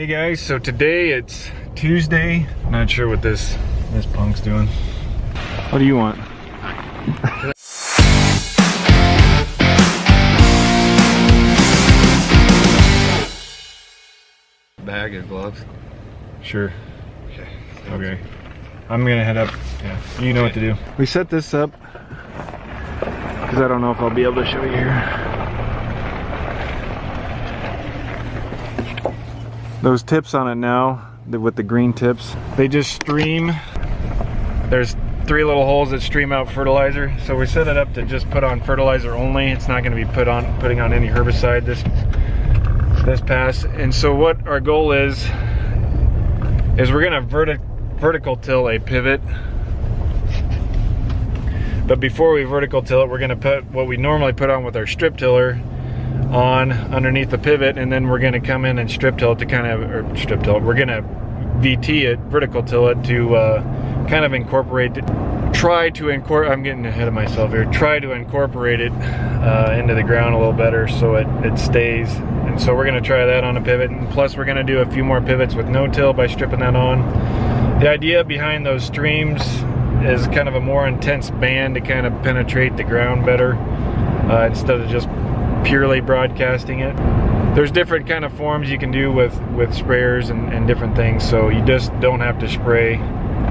Hey guys, so today it's Tuesday. Not sure what this punk's doing. What do you want? Bag and gloves. Sure. Okay. Okay. I'm gonna head up. Yeah. You know what to do. We set this up because I don't know if I'll be able to show you here. Those tips on it now, with the green tips, they just stream. There's 3 little holes that stream out fertilizer. So we set it up to just put on fertilizer only. It's not going to be putting on any herbicide this pass. And so what our goal is we're going to vertical till a pivot. But before we vertical till it, we're going to put what we normally put on with our strip tiller on underneath the pivot, and then we're going to come in and strip till it to kind of, or strip till it, we're going to VT it, vertical till it to kind of incorporate it, I'm getting ahead of myself here, try to incorporate it into the ground a little better so it stays. And so we're going to try that on a pivot, and plus we're going to do a few more pivots with no-till by stripping that on. The idea behind those streams is kind of a more intense band to kind of penetrate the ground better instead of just purely broadcasting it. There's different kind of forms you can do with sprayers and different things, so you just don't have to spray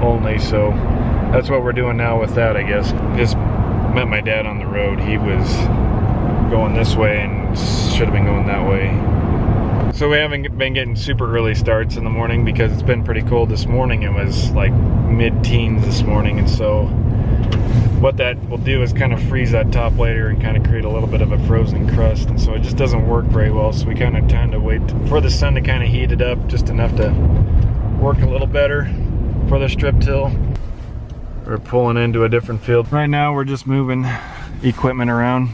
only. So that's what we're doing now with that, I guess. Just met my dad on the road. He was going this way and should have been going that way. So we haven't been getting super early starts in the morning because it's been pretty cold this morning. It was like mid-teens this morning, and so what that will do is kind of freeze that top layer and kind of create a little bit of a frozen crust, and so it just doesn't work very well. So we kind of tend to wait for the sun to kind of heat it up just enough to work a little better for the strip till. We're pulling into a different field. Right now we're just moving equipment around,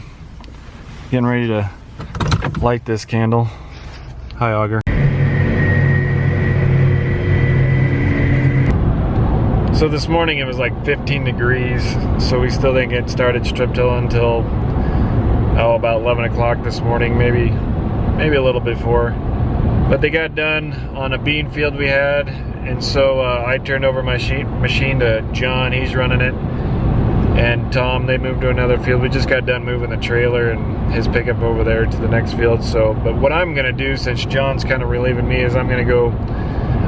getting ready to light this candle. Hi, auger. So this morning it was like 15 degrees, so we still didn't get started strip tilling until about 11 o'clock this morning, maybe a little before. But they got done on a bean field we had, and so I turned over my machine to John, he's running it, and Tom, they moved to another field. We just got done moving the trailer and his pickup over there to the next field. So, but what I'm gonna do, since John's kind of relieving me, is I'm gonna go,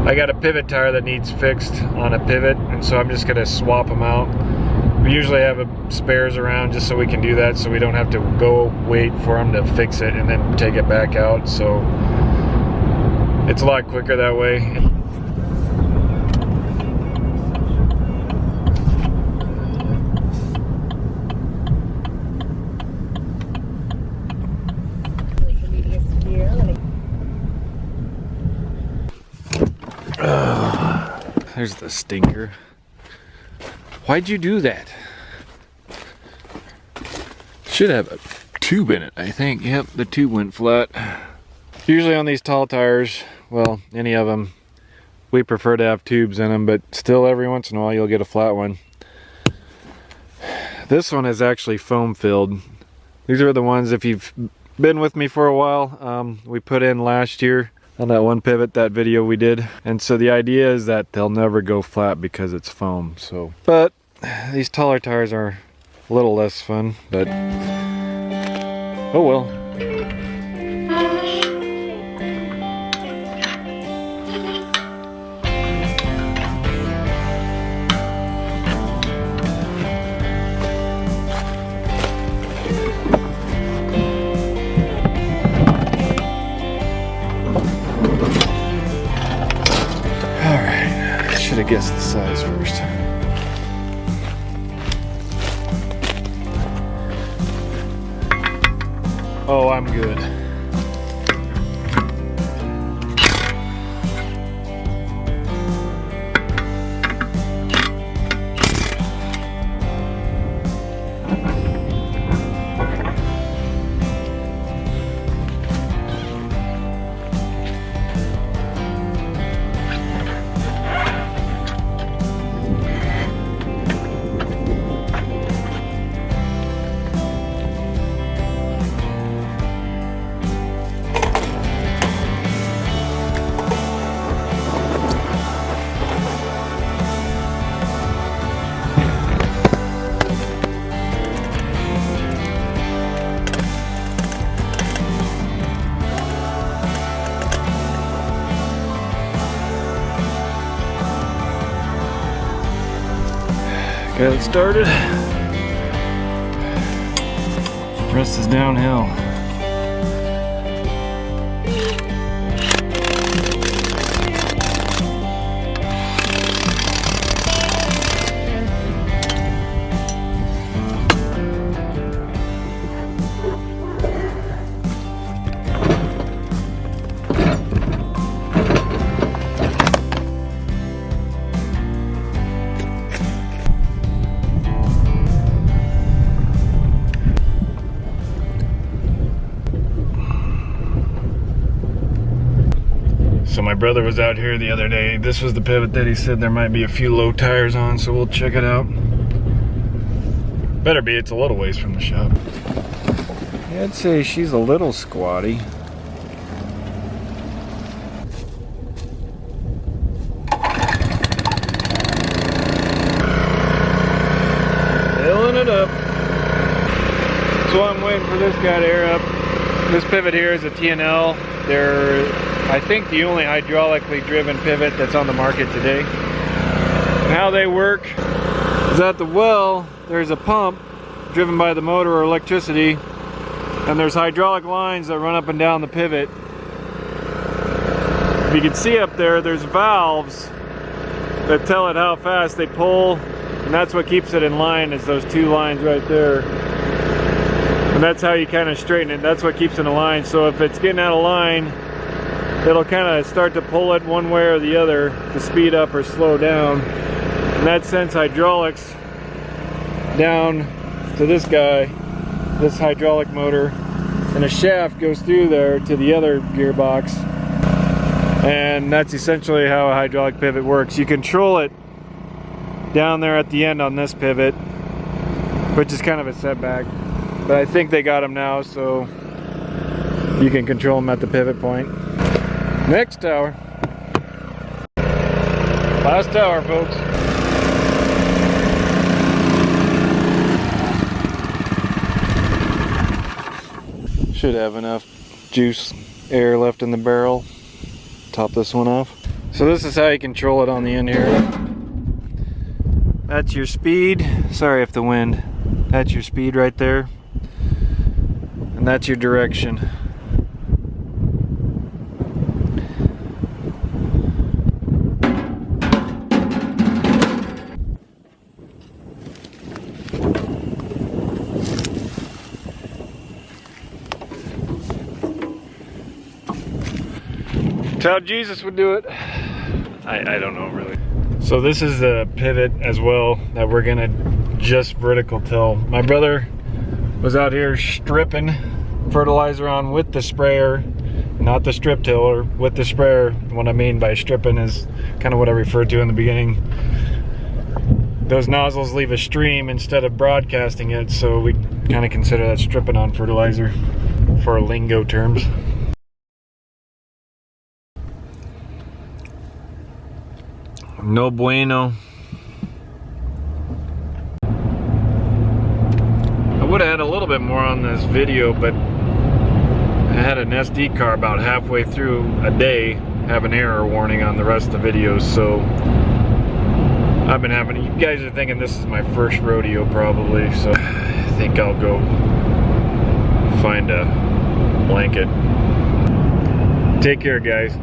I got a pivot tire that needs fixed on a pivot, and so I'm just gonna swap them out. We usually have spares around just so we can do that, so we don't have to go wait for them to fix it and then take it back out. So it's a lot quicker that way. There's the stinker. Why'd you do that? Should have a tube in it, I think. Yep, the tube went flat. Usually on these tall tires, well, any of them, we prefer to have tubes in them, but still every once in a while you'll get a flat one. This one is actually foam filled. These are the ones, if you've been with me for a while, we put in last year on that one pivot, that video we did. And so the idea is that they'll never go flat because it's foam. So, but these taller tires are a little less fun, but oh well. I guess the size first. Oh, I'm good. Got it started. Rest is downhill. So my brother was out here the other day. This was the pivot that he said there might be a few low tires on, so we'll check it out. Better be, it's a little ways from the shop. Yeah, I'd say she's a little squatty. Filling it up. So I'm waiting for this guy to air up. This pivot here is a T&L. They're, I think, the only hydraulically driven pivot that's on the market today. And how they work is at the well, there's a pump driven by the motor or electricity, and there's hydraulic lines that run up and down the pivot. If you can see up there, there's valves that tell it how fast they pull, and that's what keeps it in line, is those two lines right there. And that's how you kind of straighten it. That's what keeps it in line. So if it's getting out of line, it'll kind of start to pull it one way or the other to speed up or slow down. And that sends hydraulics down to this guy, this hydraulic motor, and a shaft goes through there to the other gearbox. And that's essentially how a hydraulic pivot works. You control it down there at the end on this pivot, which is kind of a setback. But I think they got them now, so you can control them at the pivot point. Next tower. Last tower, folks. Should have enough juice, air left in the barrel. Top this one off. So this is how you control it on the end here. That's your speed. Sorry if the wind. That's your speed right there. And that's your direction. That's how Jesus would do it. I don't know really. So this is the pivot as well that we're gonna just vertical till. My brother was out here stripping fertilizer on with the sprayer, not the strip tiller, with the sprayer. What I mean by stripping is kind of what I referred to in the beginning. Those nozzles leave a stream instead of broadcasting it, so we kind of consider that stripping on fertilizer for lingo terms. No bueno. I would have had a little bit more on this video, but I had an SD card about halfway through a day have an error warning on the rest of the videos, so I've been having, you guys are thinking this is my first rodeo probably, so I think I'll go find a blanket. Take care, guys.